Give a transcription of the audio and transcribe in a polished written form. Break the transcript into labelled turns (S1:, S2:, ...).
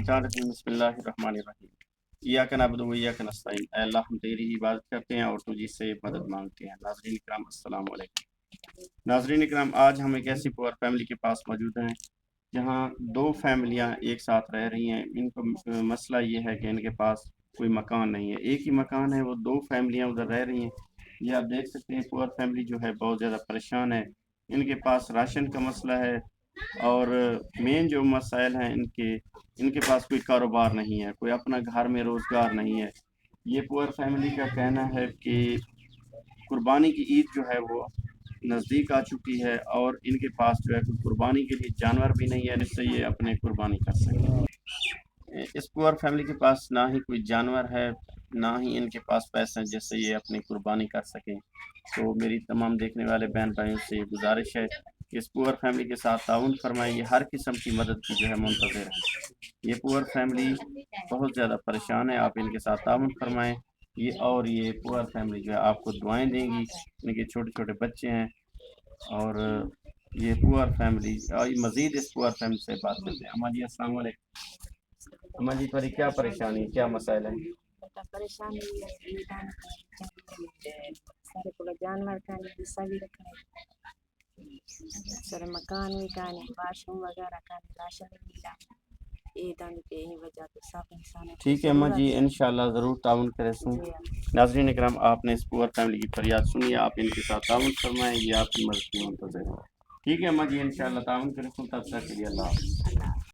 S1: الشیطان الرجیم بسم اللہ الرحمن الرحیم ایاک نعبد و ایاک نستعین اے اللہ ہم تیری ہی عبادت کرتے ہیں اور تجھی سے مدد مانگتے ہیں۔ ناظرین اکرام السلام علیکم۔ ناظرین اکرام آج ہم ایک ایسی پور فیملی کے پاس موجود ہیں جہاں دو فیملیاں ایک ساتھ رہ رہی ہیں۔ ان کو مسئلہ یہ ہے کہ ان کے پاس کوئی مکان نہیں ہے، ایک ہی مکان ہے، وہ دو فیملیاں ادھر رہ رہی ہیں۔ یہ آپ دیکھ سکتے ہیں پور فیملی جو ہے بہت زیادہ پریشان ہے، ان کے پاس راشن کا مسئلہ ہے اور مین جو مسائل ہیں ان کے پاس کوئی کاروبار نہیں ہے، کوئی اپنا گھر میں روزگار نہیں ہے۔ یہ پور فیملی کا کہنا ہے کہ قربانی کی عید جو ہے وہ نزدیک آ چکی ہے اور ان کے پاس جو ہے کوئی قربانی کے لیے جانور بھی نہیں ہے جس سے یہ اپنے قربانی کر سکیں۔ اس پور فیملی کے پاس نہ ہی کوئی جانور ہے، نہ ہی ان کے پاس پیسے ہیں جس سے یہ اپنی قربانی کر سکیں۔ تو میری تمام دیکھنے والے بہن بھائیوں سے یہ گزارش ہے کہ اس پور فیملی کے ساتھ تعاون فرمائیں، یہ ہر قسم کی مدد کی جو ہے منتظر ہے۔ یہ پور فیملی بہت زیادہ پریشان ہے، آپ ان کے ساتھ تعاون فرمائیں۔ یہ پور فیملی جو ہے آپ کو دعائیں دیں گی، ان کے چھوٹے چھوٹے بچے ہیں اور یہ پور فیملی مزید اس پور فیملی سے بات کرتے ہیں۔ اما جی السلام علیکم۔ اما جی تھوڑی کیا پریشانی ہے، کیا مسائل ہے؟
S2: پریشانی سارے کو جانور کھانے سبھی رکھنے سارے مکان بھی کھانے واش روم وغیرہ کھانے راشن ملا یہی وجہ تو سب انسان
S1: ٹھیک ہے اما جی، انشاءاللہ ضرور تعاون کریں سوں۔ ناظرین اکرام آپ نے اس پور فیملی کی فریاد سنی، آپ ان کے ساتھ تعاون فرمائیں، یہ آپ کی مدد کی منتظر ہے۔ ٹھیک ہے اما جی، انشاءاللہ تعاون کریں سوں، تب تک کے لیے اللہ حافظ۔